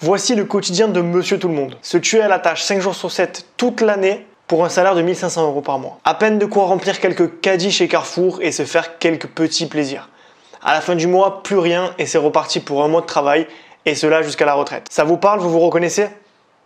Voici le quotidien de Monsieur Tout-le-Monde. Se tuer à la tâche 5 jours sur 7 toute l'année pour un salaire de 1 500 € par mois. À peine de quoi remplir quelques caddies chez Carrefour et se faire quelques petits plaisirs. À la fin du mois, plus rien et c'est reparti pour un mois de travail et cela jusqu'à la retraite. Ça vous parle, vous vous reconnaissez ?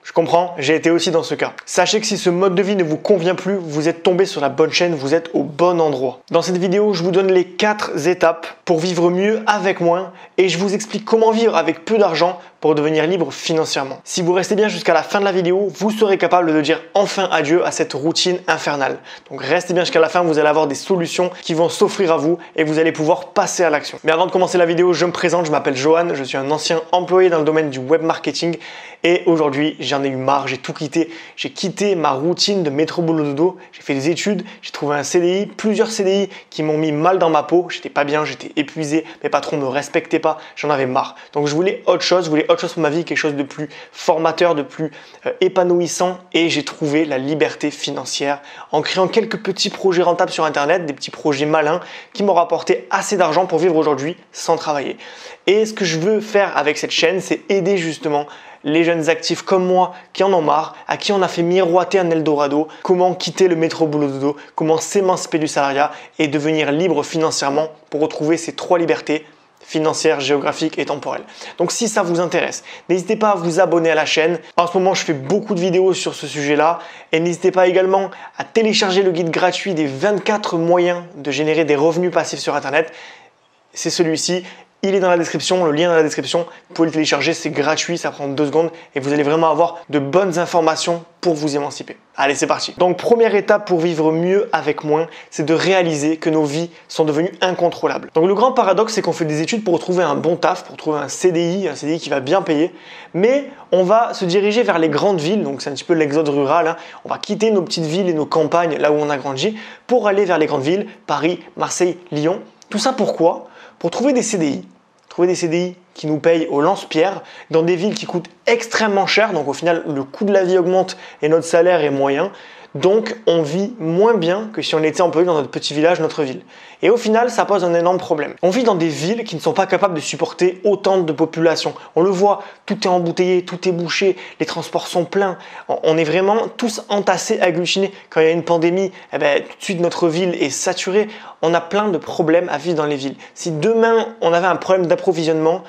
Je comprends, j'ai été aussi dans ce cas. Sachez que si ce mode de vie ne vous convient plus, vous êtes tombé sur la bonne chaîne, vous êtes au bon endroit. Dans cette vidéo, je vous donne les 4 étapes pour vivre mieux avec moins et je vous explique comment vivre avec peu d'argent pour devenir libre financièrement. Si vous restez bien jusqu'à la fin de la vidéo, vous serez capable de dire enfin adieu à cette routine infernale. Donc restez bien jusqu'à la fin, vous allez avoir des solutions qui vont s'offrir à vous et vous allez pouvoir passer à l'action. Mais avant de commencer la vidéo, je me présente, je m'appelle Johan, je suis un ancien employé dans le domaine du web marketing et aujourd'hui j'en ai eu marre, j'ai tout quitté. J'ai quitté ma routine de métro boulot dodo, j'ai fait des études, j'ai trouvé un CDI, plusieurs CDI qui m'ont mis mal dans ma peau, j'étais pas bien, j'étais épuisé, mes patrons me respectaient pas, j'en avais marre. Donc je voulais autre chose, pour ma vie, quelque chose de plus formateur, de plus épanouissant et j'ai trouvé la liberté financière en créant quelques petits projets rentables sur internet, des petits projets malins qui m'ont rapporté assez d'argent pour vivre aujourd'hui sans travailler. Et ce que je veux faire avec cette chaîne, c'est aider justement les jeunes actifs comme moi qui en ont marre, à qui on a fait miroiter un Eldorado, comment quitter le métro boulot dodo, comment s'émanciper du salariat et devenir libre financièrement pour retrouver ces 3 libertés financière, géographique et temporelle. Donc si ça vous intéresse, n'hésitez pas à vous abonner à la chaîne. En ce moment, je fais beaucoup de vidéos sur ce sujet-là et n'hésitez pas également à télécharger le guide gratuit des 24 moyens de générer des revenus passifs sur Internet. C'est celui-ci. Il est dans la description, le lien dans la description. Vous pouvez le télécharger, c'est gratuit, ça prend 2 secondes et vous allez vraiment avoir de bonnes informations pour vous émanciper. Allez, c'est parti. Donc, première étape pour vivre mieux avec moins, c'est de réaliser que nos vies sont devenues incontrôlables. Donc, le grand paradoxe, c'est qu'on fait des études pour trouver un bon taf, pour trouver un CDI qui va bien payer, mais on va se diriger vers les grandes villes, donc c'est un petit peu l'exode rural, hein. On va quitter nos petites villes et nos campagnes, là où on a grandi, pour aller vers les grandes villes, Paris, Marseille, Lyon. Tout ça pourquoi ? Pour trouver des CDI. Trouver des CDI qui nous payent au lance-pierre dans des villes qui coûtent extrêmement cher. Donc au final, le coût de la vie augmente et notre salaire est moyen. Donc on vit moins bien que si on était employé dans notre petit village, notre ville. Et au final, ça pose un énorme problème. On vit dans des villes qui ne sont pas capables de supporter autant de population. On le voit, tout est embouteillé, tout est bouché, les transports sont pleins. On est vraiment tous entassés, agglutinés. Quand il y a une pandémie, tout de suite notre ville est saturée. On a plein de problèmes à vivre dans les villes. Si demain on avait un problème d'approvisionnement,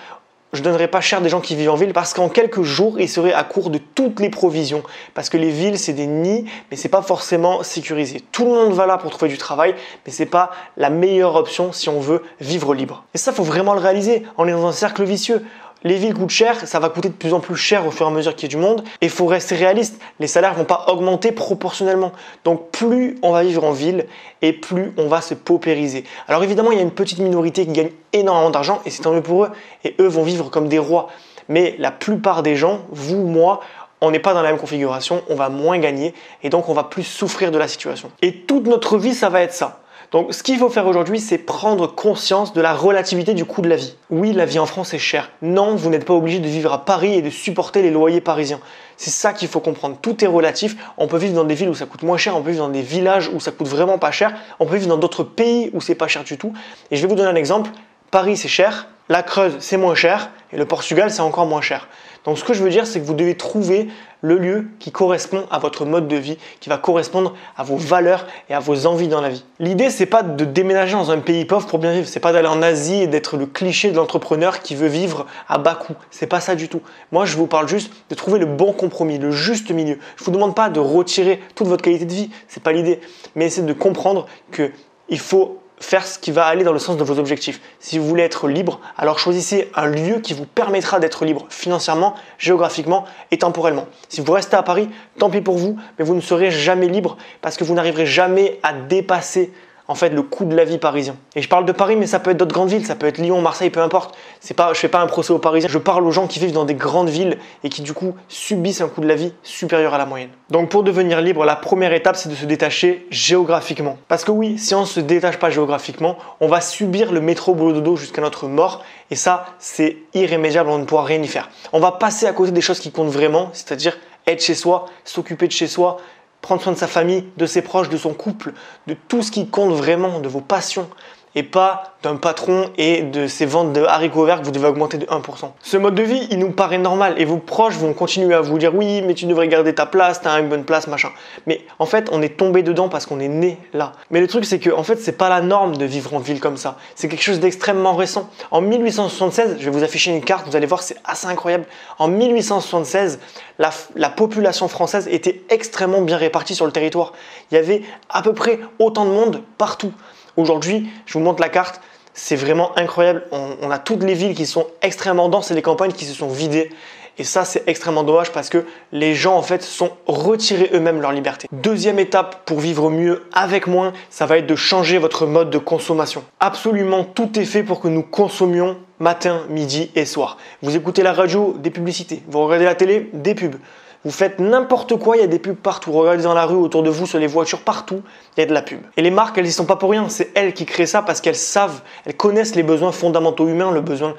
je ne donnerais pas cher des gens qui vivent en ville parce qu'en quelques jours, ils seraient à court de toutes les provisions. Parce que les villes, c'est des nids, mais c'est pas forcément sécurisé. Tout le monde va là pour trouver du travail, mais c'est pas la meilleure option si on veut vivre libre. Et ça, faut vraiment le réaliser. On est dans un cercle vicieux. Les villes coûtent cher, ça va coûter de plus en plus cher au fur et à mesure qu'il y a du monde. Et il faut rester réaliste, les salaires ne vont pas augmenter proportionnellement. Donc plus on va vivre en ville et plus on va se paupériser. Alors évidemment, il y a une petite minorité qui gagne énormément d'argent et c'est tant mieux pour eux. Et eux vont vivre comme des rois. Mais la plupart des gens, vous, moi, on n'est pas dans la même configuration, on va moins gagner et donc on va plus souffrir de la situation. Et toute notre vie, ça va être ça. Donc ce qu'il faut faire aujourd'hui, c'est prendre conscience de la relativité du coût de la vie. Oui, la vie en France est chère. Non, vous n'êtes pas obligé de vivre à Paris et de supporter les loyers parisiens. C'est ça qu'il faut comprendre. Tout est relatif. On peut vivre dans des villes où ça coûte moins cher, on peut vivre dans des villages où ça coûte vraiment pas cher, on peut vivre dans d'autres pays où c'est pas cher du tout. Et je vais vous donner un exemple. Paris, c'est cher. La Creuse, c'est moins cher. Et le Portugal, c'est encore moins cher. Donc ce que je veux dire, c'est que vous devez trouver le lieu qui correspond à votre mode de vie, qui va correspondre à vos valeurs et à vos envies dans la vie. L'idée, c'est pas de déménager dans un pays pauvre pour bien vivre. C'est pas d'aller en Asie et d'être le cliché de l'entrepreneur qui veut vivre à bas coût. C'est pas ça du tout. Moi, je vous parle juste de trouver le bon compromis, le juste milieu. Je vous demande pas de retirer toute votre qualité de vie. C'est pas l'idée. Mais essayez de comprendre que il faut faire ce qui va aller dans le sens de vos objectifs. Si vous voulez être libre, alors choisissez un lieu qui vous permettra d'être libre financièrement, géographiquement et temporellement. Si vous restez à Paris, tant pis pour vous, mais vous ne serez jamais libre parce que vous n'arriverez jamais à dépasser le coût de la vie parisien. Et je parle de Paris, mais ça peut être d'autres grandes villes, ça peut être Lyon, Marseille, peu importe. Je fais pas un procès aux Parisiens, je parle aux gens qui vivent dans des grandes villes et qui du coup subissent un coût de la vie supérieur à la moyenne. Donc pour devenir libre, la première étape, c'est de se détacher géographiquement. Parce que oui, si on ne se détache pas géographiquement, on va subir le métro boulot dodo jusqu'à notre mort et ça, c'est irrémédiable, on ne pourra rien y faire. On va passer à côté des choses qui comptent vraiment, c'est-à-dire être chez soi, s'occuper de chez soi, prendre soin de sa famille, de ses proches, de son couple, de tout ce qui compte vraiment, de vos passions. et pas d'un patron et de ses ventes de haricots verts que vous devez augmenter de 1%. Ce mode de vie, il nous paraît normal et vos proches vont continuer à vous dire oui, mais tu devrais garder ta place, tu as une bonne place, machin. Mais en fait, on est tombé dedans parce qu'on est né là. Mais le truc, c'est que en fait, c'est pas la norme de vivre en ville comme ça. C'est quelque chose d'extrêmement récent. En 1876, je vais vous afficher une carte, vous allez voir, c'est assez incroyable. En 1876, la population française était extrêmement bien répartie sur le territoire. Il y avait à peu près autant de monde partout. Aujourd'hui, je vous montre la carte, c'est vraiment incroyable. On a toutes les villes qui sont extrêmement denses et les campagnes qui se sont vidées. Et ça, c'est extrêmement dommage parce que les gens, en fait, sont retirés eux-mêmes leur liberté. Deuxième étape pour vivre mieux avec moins, ça va être de changer votre mode de consommation. Absolument tout est fait pour que nous consommions matin, midi et soir. Vous écoutez la radio, des publicités. Vous regardez la télé, des pubs. Vous faites n'importe quoi, il y a des pubs partout. Regardez dans la rue, autour de vous, sur les voitures, partout, il y a de la pub. Et les marques, elles n'y sont pas pour rien. C'est elles qui créent ça parce qu'elles savent, elles connaissent les besoins fondamentaux humains, le besoin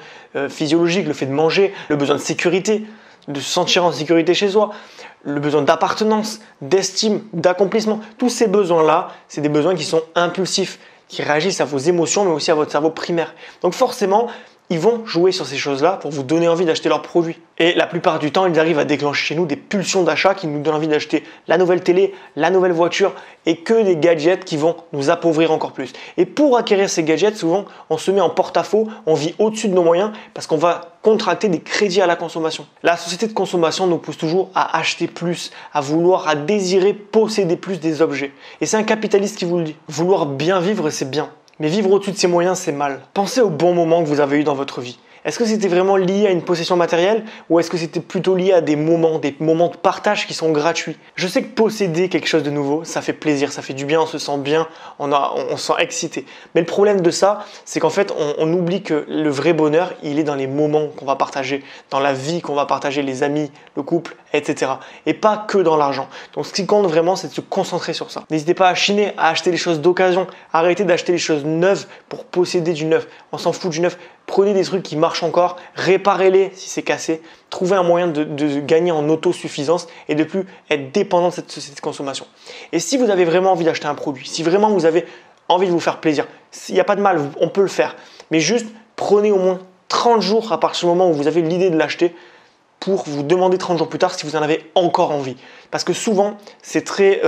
physiologique, le fait de manger, le besoin de sécurité, de se sentir en sécurité chez soi, le besoin d'appartenance, d'estime, d'accomplissement. Tous ces besoins-là, c'est des besoins qui sont impulsifs, qui réagissent à vos émotions, mais aussi à votre cerveau primaire. Donc forcément, ils vont jouer sur ces choses-là pour vous donner envie d'acheter leurs produits. Et la plupart du temps, ils arrivent à déclencher chez nous des pulsions d'achat qui nous donnent envie d'acheter la nouvelle télé, la nouvelle voiture et que des gadgets qui vont nous appauvrir encore plus. Et pour acquérir ces gadgets, souvent, on se met en porte-à-faux, on vit au-dessus de nos moyens parce qu'on va contracter des crédits à la consommation. La société de consommation nous pousse toujours à acheter plus, à vouloir, à désirer posséder plus des objets. Et c'est un capitaliste qui vous le dit. Vouloir bien vivre, c'est bien. Mais vivre au-dessus de ses moyens, c'est mal. Pensez aux bons moments que vous avez eus dans votre vie. Est-ce que c'était vraiment lié à une possession matérielle ou est-ce que c'était plutôt lié à des moments de partage qui sont gratuits? Je sais que posséder quelque chose de nouveau, ça fait plaisir, ça fait du bien, on se sent bien, on se sent excité. Mais le problème de ça, c'est qu'en fait, on oublie que le vrai bonheur, il est dans les moments qu'on va partager, dans la vie qu'on va partager, les amis, le couple, etc. Et pas que dans l'argent. Donc ce qui compte vraiment, c'est de se concentrer sur ça. N'hésitez pas à chiner, à acheter les choses d'occasion, arrêtez d'acheter les choses neuves pour posséder du neuf. On s'en fout du neuf. Prenez des trucs qui marchent encore, réparez-les si c'est cassé, trouvez un moyen de gagner en autosuffisance et de plus être dépendant de cette société de consommation. Et si vous avez vraiment envie d'acheter un produit, si vraiment vous avez envie de vous faire plaisir, il n'y a pas de mal, on peut le faire. Mais juste prenez au moins 30 jours à partir du moment où vous avez l'idée de l'acheter pour vous demander 30 jours plus tard si vous en avez encore envie. Parce que souvent, c'est très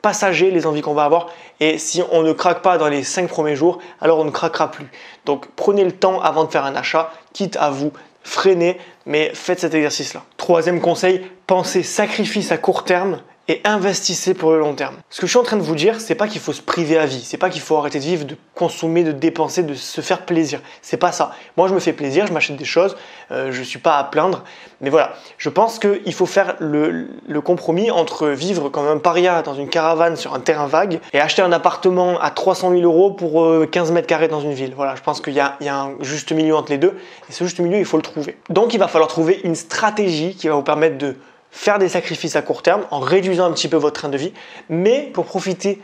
passager les envies qu'on va avoir et si on ne craque pas dans les 5 premiers jours, alors on ne craquera plus. Donc prenez le temps avant de faire un achat, quitte à vous freiner, mais faites cet exercice-là. Troisième conseil, pensez sacrifice à court terme et investissez pour le long terme. Ce que je suis en train de vous dire, c'est pas qu'il faut se priver à vie, c'est pas qu'il faut arrêter de vivre, de consommer, de dépenser, de se faire plaisir. C'est pas ça. Moi, je me fais plaisir, je m'achète des choses, je suis pas à plaindre, mais voilà. Je pense qu'il faut faire le compromis entre vivre comme un paria dans une caravane sur un terrain vague et acheter un appartement à 300 000 € pour 15 mètres carrés dans une ville. Voilà, je pense qu'il y a un juste milieu entre les deux et ce juste milieu, il faut le trouver. Donc, il va falloir trouver une stratégie qui va vous permettre de faire des sacrifices à court terme en réduisant un petit peu votre train de vie, mais pour profiter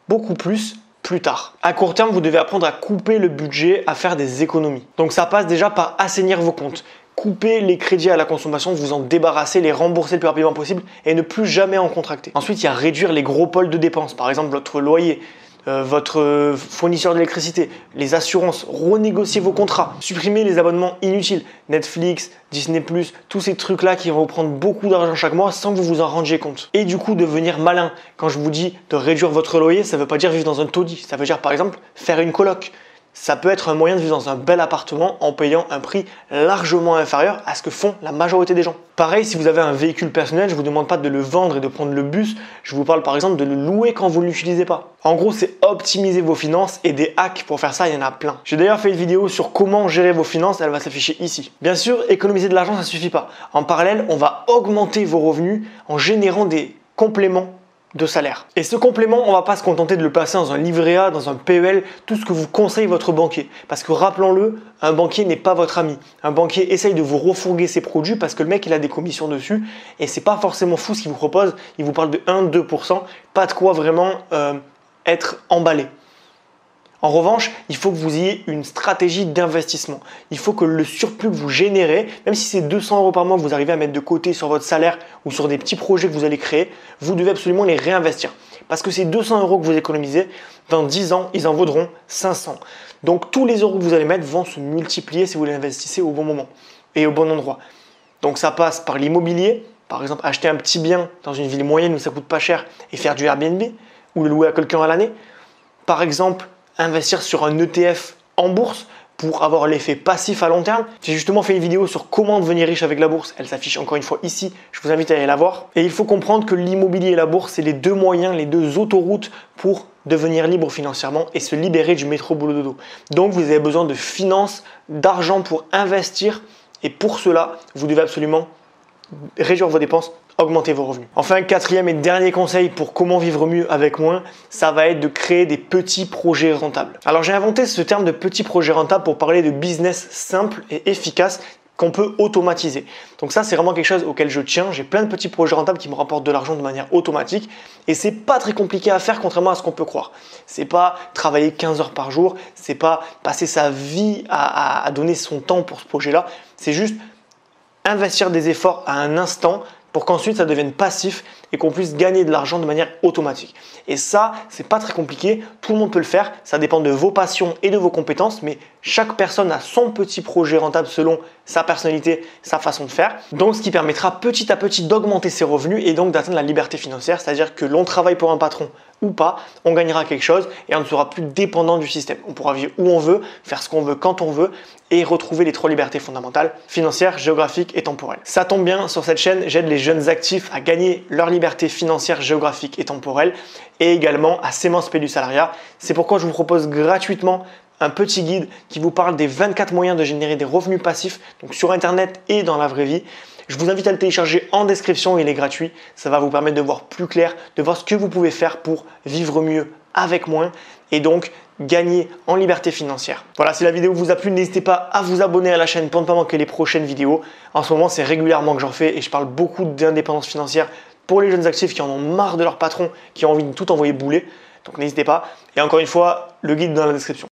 beaucoup plus tard. À court terme, vous devez apprendre à couper le budget, à faire des économies. Donc ça passe déjà par assainir vos comptes. Couper les crédits à la consommation, vous en débarrasser, les rembourser le plus rapidement possible et ne plus jamais en contracter. Ensuite, il y a réduire les gros pôles de dépenses, par exemple votre loyer, votre fournisseur d'électricité, les assurances, renégocier vos contrats, supprimer les abonnements inutiles, Netflix, Disney+, tous ces trucs-là qui vont vous prendre beaucoup d'argent chaque mois sans que vous vous en rendiez compte. Et du coup, devenir malin. Quand je vous dis de réduire votre loyer, ça ne veut pas dire vivre dans un taudis. Ça veut dire par exemple faire une coloc. Ça peut être un moyen de vivre dans un bel appartement en payant un prix largement inférieur à ce que font la majorité des gens. Pareil, si vous avez un véhicule personnel, je ne vous demande pas de le vendre et de prendre le bus, je vous parle par exemple de le louer quand vous ne l'utilisez pas. En gros, c'est optimiser vos finances et des hacks pour faire ça, il y en a plein. J'ai d'ailleurs fait une vidéo sur comment gérer vos finances, elle va s'afficher ici. Bien sûr, économiser de l'argent, ça ne suffit pas. En parallèle, on va augmenter vos revenus en générant des compléments de salaire. Et ce complément, on ne va pas se contenter de le placer dans un livret A, dans un PEL, tout ce que vous conseille votre banquier. Parce que rappelons-le, un banquier n'est pas votre ami. Un banquier essaye de vous refourguer ses produits parce que le mec il a des commissions dessus et c'est pas forcément fou ce qu'il vous propose. Il vous parle de 1-2%, pas de quoi vraiment être emballé. En revanche, il faut que vous ayez une stratégie d'investissement. Il faut que le surplus que vous générez, même si c'est 200 euros par mois que vous arrivez à mettre de côté sur votre salaire ou sur des petits projets que vous allez créer, vous devez absolument les réinvestir. Parce que ces 200 euros que vous économisez, dans 10 ans, ils en vaudront 500. Donc tous les euros que vous allez mettre vont se multiplier si vous les investissez au bon moment et au bon endroit. Donc ça passe par l'immobilier, par exemple acheter un petit bien dans une ville moyenne où ça coûte pas cher et faire du Airbnb ou le louer à quelqu'un à l'année. Par exemple, investir sur un ETF en bourse pour avoir l'effet passif à long terme. J'ai justement fait une vidéo sur comment devenir riche avec la bourse. Elle s'affiche encore une fois ici. Je vous invite à aller la voir. Et il faut comprendre que l'immobilier et la bourse, c'est les deux moyens, les deux autoroutes pour devenir libre financièrement et se libérer du métro boulot dodo. Donc vous avez besoin de finances, d'argent pour investir. Et pour cela, vous devez absolument réduire vos dépenses, augmenter vos revenus. Enfin, quatrième et dernier conseil pour comment vivre mieux avec moins, ça va être de créer des petits projets rentables. Alors j'ai inventé ce terme de petits projets rentables pour parler de business simple et efficace qu'on peut automatiser. Donc ça, c'est vraiment quelque chose auquel je tiens. J'ai plein de petits projets rentables qui me rapportent de l'argent de manière automatique et c'est pas très compliqué à faire contrairement à ce qu'on peut croire. C'est pas travailler 15 heures par jour, c'est pas passer sa vie à donner son temps pour ce projet-là. C'est juste investir des efforts à un instant pour qu'ensuite ça devienne passif et qu'on puisse gagner de l'argent de manière automatique. Et ça, c'est pas très compliqué, tout le monde peut le faire, ça dépend de vos passions et de vos compétences, mais chaque personne a son petit projet rentable selon sa personnalité, sa façon de faire. Donc ce qui permettra petit à petit d'augmenter ses revenus et donc d'atteindre la liberté financière, c'est-à-dire que l'on travaille pour un patron ou pas, on gagnera quelque chose et on ne sera plus dépendant du système. On pourra vivre où on veut, faire ce qu'on veut quand on veut et retrouver les 3 libertés fondamentales, financières, géographiques et temporelles. Ça tombe bien, sur cette chaîne, j'aide les jeunes actifs à gagner leur liberté financière, géographique et temporelle et également à s'émanciper du salariat. C'est pourquoi je vous propose gratuitement un petit guide qui vous parle des 24 moyens de générer des revenus passifs donc sur internet et dans la vraie vie. Je vous invite à le télécharger en description, il est gratuit. Ça va vous permettre de voir plus clair, de voir ce que vous pouvez faire pour vivre mieux avec moins et donc gagner en liberté financière. Voilà, si la vidéo vous a plu, n'hésitez pas à vous abonner à la chaîne pour ne pas manquer les prochaines vidéos. En ce moment, c'est régulièrement que j'en fais et je parle beaucoup d'indépendance financière pour les jeunes actifs qui en ont marre de leur patron, qui ont envie de tout envoyer bouler. Donc n'hésitez pas. Et encore une fois, le guide dans la description.